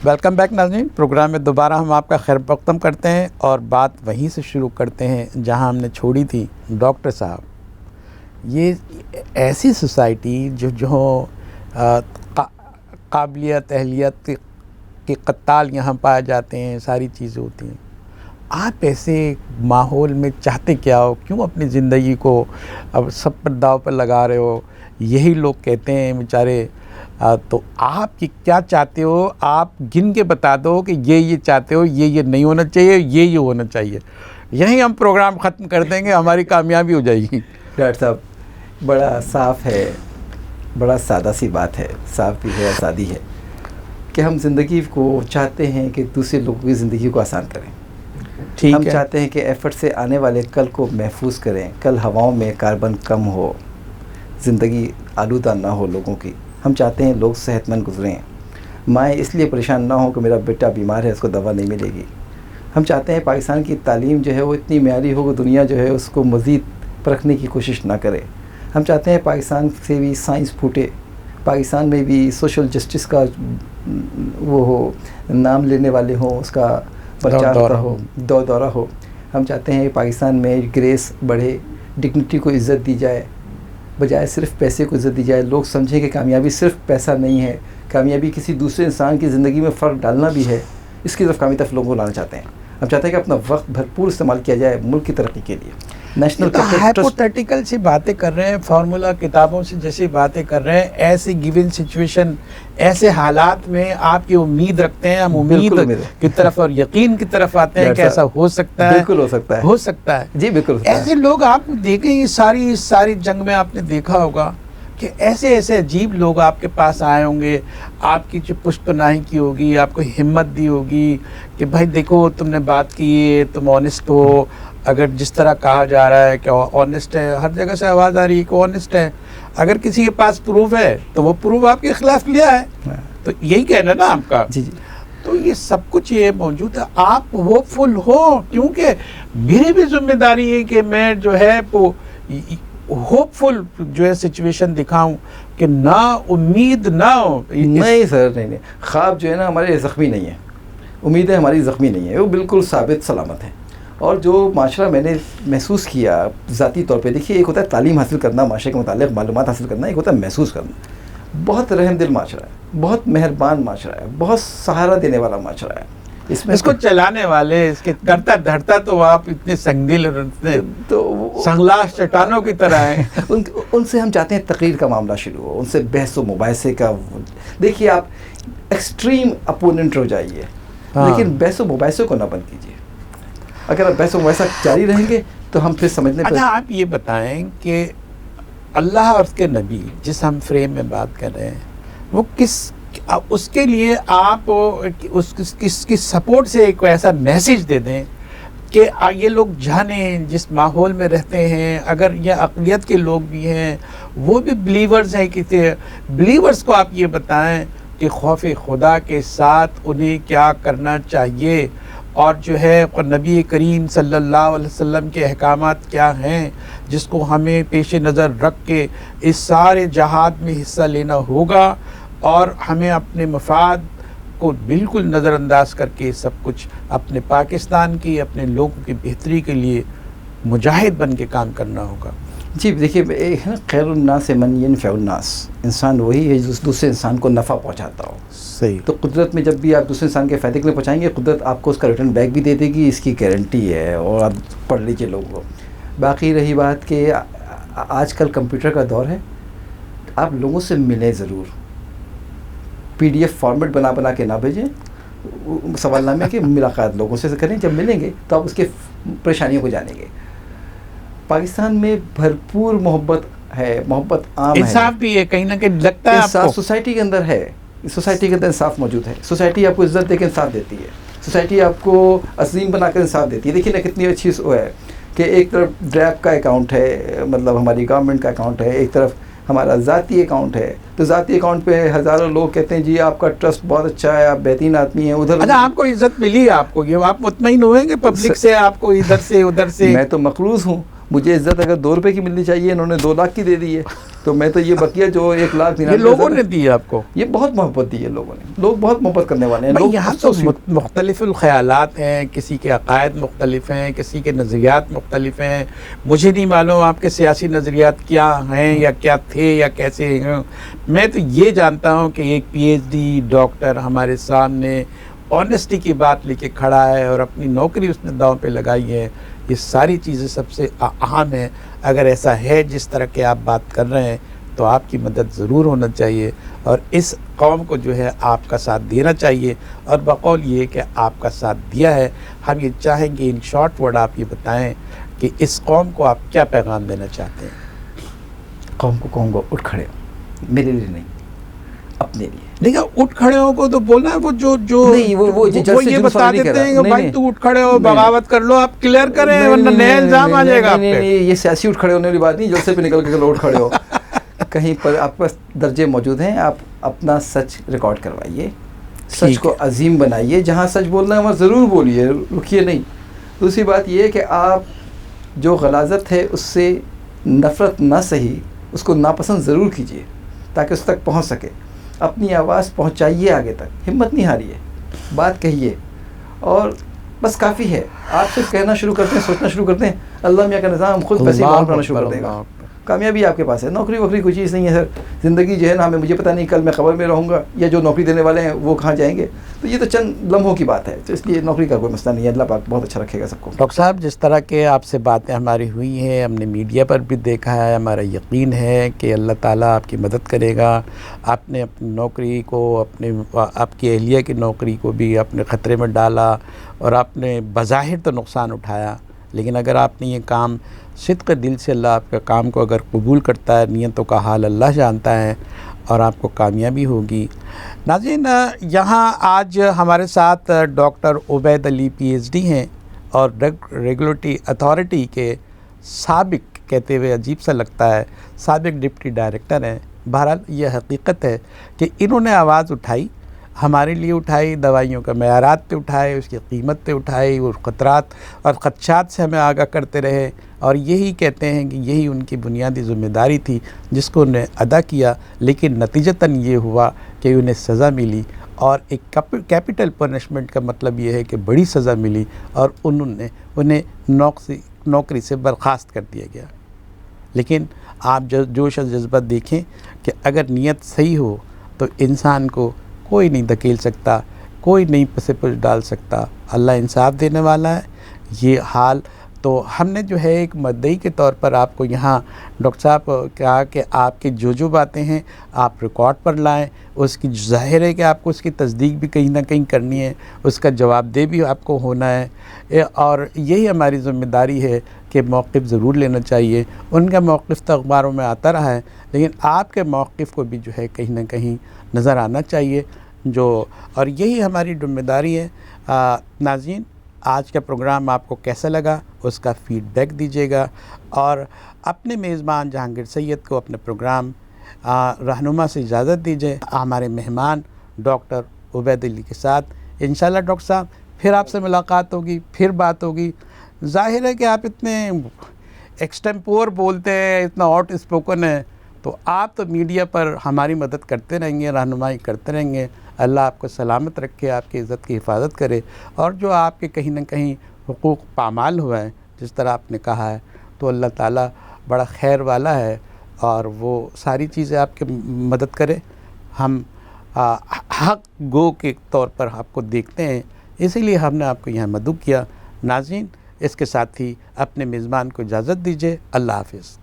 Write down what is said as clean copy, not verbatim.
Welcome back ناظرین، programme میں دوبارہ ہم آپ کا خیر مقدم کرتے ہیں اور بات وہیں سے شروع کرتے ہیں جہاں ہم نے چھوڑی تھی۔ ڈاکٹر صاحب، یہ ایسی سوسائٹی جو قابلیت اہلیت کے قتال یہاں پائے جاتے ہیں، ساری چیزیں ہوتی ہیں، آپ ایسے ماحول میں چاہتے کیا ہو؟ کیوں اپنی زندگی کو اب سب پر داؤ پر لگا رہے ہو؟ یہی لوگ کہتے ہیں بیچارے، تو آپ کی کیا چاہتے ہو؟ آپ گن کے بتا دو کہ یہ چاہتے ہو، یہ نہیں ہونا چاہیے، یہ ہونا چاہیے، یہیں ہم پروگرام ختم کر دیں گے، ہماری کامیابی ہو جائے گی۔ ڈاکٹر صاحب، بڑا صاف ہے، بڑا سادہ سی بات ہے، صاف بھی ہے، سادی ہے کہ ہم زندگی کو چاہتے ہیں کہ دوسرے لوگوں کی زندگی کو آسان کریں۔ ہم چاہتے ہیں کہ ایفرٹ سے آنے والے کل کو محفوظ کریں، کل ہواؤں میں کاربن کم ہو، زندگی آلودہ نہ ہو لوگوں کی۔ ہم چاہتے ہیں لوگ صحت مند گزریں، مائیں اس لیے پریشان نہ ہوں کہ میرا بیٹا بیمار ہے، اس کو دوا نہیں ملے گی۔ ہم چاہتے ہیں پاکستان کی تعلیم جو ہے وہ اتنی معیاری ہو کہ دنیا جو ہے اس کو مزید پرکھنے کی کوشش نہ کرے۔ ہم چاہتے ہیں پاکستان سے بھی سائنس پھوٹے، پاکستان میں بھی سوشل جسٹس کا وہ ہو، نام لینے والے ہوں، اس کا پرچار ہوتا ہو، دورہ ہو۔ ہم چاہتے ہیں پاکستان میں گریس بڑھے، ڈگنیٹی کو عزت دی جائے، بجائے صرف پیسے کو عزت دی جائے۔ لوگ سمجھیں کہ کامیابی صرف پیسہ نہیں ہے، کامیابی کسی دوسرے انسان کی زندگی میں فرق ڈالنا بھی ہے۔ اس کی طرف لوگوں کو لانا چاہتے ہیں۔ ہم چاہتے ہیں کہ اپنا وقت بھرپور استعمال کیا جائے ملک کی ترقی کے لیے۔ نیشنل ہائپوتھیٹیکل سی باتیں کر رہے ہیں، فارمولا کتابوں سے جیسی باتیں کر رہے ہیں، ایسی گیون سچویشن، ایسے حالات میں آپ کی امید رکھتے ہیں، ہم امید کی طرف اور یقین کی طرف آتے ہیں کہ ایسا ہو سکتا ہے۔ بالکل ہو سکتا ہے، ہو سکتا ہے جی بالکل۔ ایسے لوگ آپ دیکھیں، یہ ساری جنگ میں آپ نے دیکھا ہوگا کہ ایسے عجیب لوگ آپ کے پاس آئے ہوں گے، آپ کی جو پشت پناہی کی ہوگی، آپ کو ہمت دی ہوگی کہ بھائی دیکھو تم نے بات کی ہے، تم آنیسٹ ہو۔ اگر جس طرح کہا جا رہا ہے کہ آنیسٹ ہے، ہر جگہ سے آواز آ رہی ہے کہ آنیسٹ ہے، اگر کسی کے پاس پروف ہے تو وہ پروف آپ کے خلاف لیا ہے، تو یہی کہنا نا آپ کا۔ جی جی، تو یہ سب کچھ یہ موجود ہے، آپ ہوپ فل ہو، کیونکہ میری بھی ذمہ داری ہے کہ میں جو ہے ہوپ فل جو ہے سچویشن دکھاؤں کہ نہ امید نہ ہو۔ نہیں سر، نہیں، خواب جو ہے نا ہمارے زخمی نہیں ہے، امیدیں ہماری زخمی نہیں ہیں، وہ بالکل ثابت سلامت ہیں۔ اور جو معاشرہ میں نے محسوس کیا ذاتی طور پہ، دیکھیے ایک ہوتا ہے تعلیم حاصل کرنا، معاشرے کے متعلق معلومات حاصل کرنا، ایک ہوتا ہے محسوس کرنا۔ بہت رحم دل معاشرہ ہے، بہت مہربان معاشرہ ہے، بہت سہارا دینے والا معاشرہ ہے۔ اس کو چلانے والے، اس کے کرتا دھرتا تو آپ اتنے سنگدل اور اتنے سنگلاش چٹانوں کی طرح ہیں۔ ان سے ہم چاہتے ہیں تقریر کا معاملہ شروع ہو، ان سے بحث و مباحثے کا۔ دیکھیے آپ ایکسٹریم اپوننٹ ہو جائیے، لیکن بحث و مباحثے کو نہ بند کیجیے۔ اگر آپ بحث و مباحثہ جاری رہیں گے تو ہم پھر سمجھنے پر۔ اچھا آپ یہ بتائیں کہ اللہ اور اس کے نبی جس ہم فریم میں بات کر رہے ہیں، وہ اس کے لیے آپ اس کی سپورٹ سے ایک ایسا میسیج دے دیں کہ یہ لوگ جانیں جس ماحول میں رہتے ہیں، اگر یہ اقلیت کے لوگ بھی ہیں، وہ بھی بلیورز ہیں، کسی بلیورز کو آپ یہ بتائیں کہ خوف خدا کے ساتھ انہیں کیا کرنا چاہیے، اور جو ہے نبی کریم صلی اللہ علیہ وسلم کے احکامات کیا ہیں جس کو ہمیں پیش نظر رکھ کے اس سارے جہاد میں حصہ لینا ہوگا، اور ہمیں اپنے مفاد کو بالکل نظر انداز کر کے سب کچھ اپنے پاکستان کی، اپنے لوگوں کی بہتری کے لیے مجاہد بن کے کام کرنا ہوگا۔ جی دیکھیے، خیر الناس من ینفع الناس، انسان وہی ہے جو دوسرے انسان کو نفع پہنچاتا ہو۔ صحیح۔ تو قدرت میں جب بھی آپ دوسرے انسان کے فائدے کے لیے پہنچائیں گے، قدرت آپ کو اس کا ریٹرن بیک بھی دے دے گی، اس کی گارنٹی ہے، اور آپ پڑھ لیجیے لوگوں کو۔ باقی رہی بات کہ آج کل کمپیوٹر کا دور ہے، آپ لوگوں سے ملیں ضرور، PDF فارمیٹ بنا کے نہ بھیجیں سوال نامے کی، ملاقات لوگوں سے کریں، جب ملیں گے تو آپ اس کے پریشانیوں کو جانیں گے۔ پاکستان میں بھرپور محبت ہے، محبت عام ہے، انصاف بھی ہے، کہیں نہ کہیں لگتا ہے آپ کو سوسائٹی کے اندر ہے، سوسائٹی کے اندر انصاف موجود ہے۔ سوسائٹی آپ کو عزت دے کے انصاف دیتی ہے، سوسائٹی آپ کو عظیم بنا کر انصاف دیتی ہے۔ دیکھیے نا کتنی اچھی وہ ہے کہ ایک طرف ڈریپ کا اکاؤنٹ ہے، مطلب ہماری گورنمنٹ کا اکاؤنٹ ہے، ایک طرف ہمارا ذاتی اکاؤنٹ ہے، تو ذاتی اکاؤنٹ پہ ہزاروں لوگ کہتے ہیں جی آپ کا ٹرسٹ بہت اچھا ہے، آپ بہترین آدمی ہیں۔ ادھر اچھا آپ کو عزت ملی، آپ کو یہ آپ مطمئن ہوئے کہ پبلک سے آپ کو ادھر سے ادھر سے؟ میں تو مقروض ہوں، مجھے عزت اگر 2 روپے کی ملنی چاہیے، انہوں نے 2 لاکھ کی دے دی ہے، تو میں تو یہ بقیہ جو 1,99,000 یہ لوگوں نے دی آپ کو؟ یہ بہت محبت دی ہے لوگوں نے، لوگ بہت محبت کرنے والے ہیں. لوگ یہاں تو مختلف الخیالات ہیں، کسی کے عقائد مختلف ہیں، کسی کے نظریات مختلف ہیں. مجھے نہیں معلوم آپ کے سیاسی نظریات کیا ہیں یا کیا تھے یا کیسے ہیں. میں تو یہ جانتا ہوں کہ ایک PhD ڈاکٹر ہمارے سامنے آنیسٹی کی بات لے کے کھڑا ہے اور اپنی نوکری اس نے داؤں پہ لگائی ہے. یہ ساری چیزیں سب سے اہم ہیں. اگر ایسا ہے جس طرح کے آپ بات کر رہے ہیں تو آپ کی مدد ضرور ہونا چاہیے اور اس قوم کو جو ہے آپ کا ساتھ دینا چاہیے. اور بقول یہ کہ آپ کا ساتھ دیا ہے، ہم یہ چاہیں گے ان شارٹ ورڈ آپ یہ بتائیں کہ اس قوم کو آپ کیا پیغام دینا چاہتے ہیں؟ قوم کو کہوں گا اٹھ کھڑے، میرے لیے نہیں، اپنے لیے. دیکھا اٹھ کھڑے ہو کو تو بولنا ہے، وہ یہ بتا دیتے ہیں کہ بھائی تو اٹھ کھڑے ہو، بغاوت کر لو، آپ کلیئر کریں ورنہ نیا الزام آ جائے گا آپ پہ. یہ سیاسی اٹھ کھڑے ہونے والی بات نہیں، جلسے پہ نکل کے اٹھ کھڑے ہو. کہیں پر آپ کے پاس درجے موجود ہیں، آپ اپنا سچ ریکارڈ کروائیے، سچ کو عظیم بنائیے. جہاں سچ بولنا ہے وہاں ضرور بولیے، رکیے نہیں. دوسری بات یہ ہے کہ آپ جو غلاظت ہے اس سے نفرت نہ سہی، اس کو ناپسند ضرور کیجیے تاکہ اس تک پہنچ سکے. اپنی آواز پہنچائیے آگے تک، ہمت نہیں ہاریے، بات کہیے اور بس کافی ہے. آپ صرف کہنا شروع کرتے ہیں، سوچنا شروع کرتے ہیں، اللہ میاں کا نظام خود پیسے معاف کرنا شروع کر دے گا. کامیابی آپ کے پاس ہے. نوکری ووکری کوئی چیز نہیں ہے سر. زندگی جو ہے نا، ہمیں مجھے پتہ نہیں کل میں قبر میں رہوں گا یا جو نوکری دینے والے ہیں وہ کہاں جائیں گے. تو یہ تو چند لمحوں کی بات ہے، تو اس لیے نوکری کا کوئی مسئلہ نہیں ہے. اللہ پاک بہت اچھا رکھے گا سب کو. ڈاکٹر صاحب، جس طرح کے آپ سے باتیں ہماری ہوئی ہیں، ہم نے میڈیا پر بھی دیکھا ہے، ہمارا یقین ہے کہ اللہ تعالیٰ آپ کی مدد کرے گا. آپ نے اپنی نوکری کو، آپ کی اہلیہ کی نوکری کو بھی اپنے خطرے میں ڈالا اور آپ نے بظاہر تو نقصان اٹھایا، لیکن اگر آپ نے یہ کام صدق دل سے، اللہ آپ کا کام کو اگر قبول کرتا ہے، نیتوں کا حال اللہ جانتا ہے اور آپ کو کامیابی ہوگی. ناظرین، یہاں آج ہمارے ساتھ ڈاکٹر عبید علی PhD ہیں اور ریگولیٹری اتھارٹی کے سابق، کہتے ہوئے عجیب سا لگتا ہے، سابق ڈپٹی ڈائریکٹر ہیں. بہرحال یہ حقیقت ہے کہ انہوں نے آواز اٹھائی، ہمارے لیے اٹھائی، دوائیوں کا معیارات پہ اٹھائے، اس کی قیمت پہ اٹھائی، اور خطرات اور خدشات سے ہمیں آگاہ کرتے رہے. اور یہی کہتے ہیں کہ یہی ان کی بنیادی ذمہ داری تھی جس کو انہیں ادا کیا. لیکن نتیجتاً یہ ہوا کہ انہیں سزا ملی، اور ایک کیپٹل پنشمنٹ کا مطلب یہ ہے کہ بڑی سزا ملی اور انہیں نوکری سے برخاست کر دیا گیا. لیکن آپ جوش و جذبہ دیکھیں کہ اگر نیت صحیح ہو تو انسان کو کوئی نہیں دھکیل سکتا، کوئی نہیں پسے پش ڈال سکتا. اللہ انصاف دینے والا ہے. یہ حال تو ہم نے جو ہے ایک مدعی کے طور پر آپ کو یہاں ڈاکٹر صاحب کہا کہ آپ کی جو باتیں ہیں آپ ریکارڈ پر لائیں. اس کی ظاہر ہے کہ آپ کو اس کی تصدیق بھی کہیں نہ کہیں کرنی ہے، اس کا جواب دہ بھی آپ کو ہونا ہے، اور یہی ہماری ذمہ داری ہے کہ موقف ضرور لینا چاہیے. ان کا موقف تو اخباروں میں آتا رہا ہے، لیکن آپ کے موقف کو بھی جو ہے کہیں نہ کہیں نظر آنا چاہیے. اور یہی ہماری ذمہ داری ہے. ناظرین، آج کا پروگرام آپ کو کیسا لگا اس کا فیڈ بیک دیجیے گا، اور اپنے میزبان جہانگیر سید کو اپنے پروگرام رہنما سے اجازت دیجیے. ہمارے مہمان ڈاکٹر عبید علی کے ساتھ انشاءاللہ ڈاکٹر صاحب پھر آپ سے ملاقات ہوگی، پھر بات ہوگی. ظاہر ہے کہ آپ اتنے ایکسٹمپور بولتے ہیں، اتنا آؤٹ اسپوکن ہے، تو آپ تو میڈیا پر ہماری مدد کرتے رہیں گے، رہنمائی کرتے رہیں گے. اللہ آپ کو سلامت رکھے، آپ کی عزت کی حفاظت کرے، اور جو آپ کے کہیں نہ کہیں حقوق پامال ہوا ہے جس طرح آپ نے کہا ہے، تو اللہ تعالیٰ بڑا خیر والا ہے اور وہ ساری چیزیں آپ کی مدد کرے. ہم حق گو کے طور پر آپ کو دیکھتے ہیں، اسی لیے ہم نے آپ کو یہاں مدعو کیا. ناظرین، اس کے ساتھ ہی اپنے میزبان کو اجازت دیجیے. اللہ حافظ.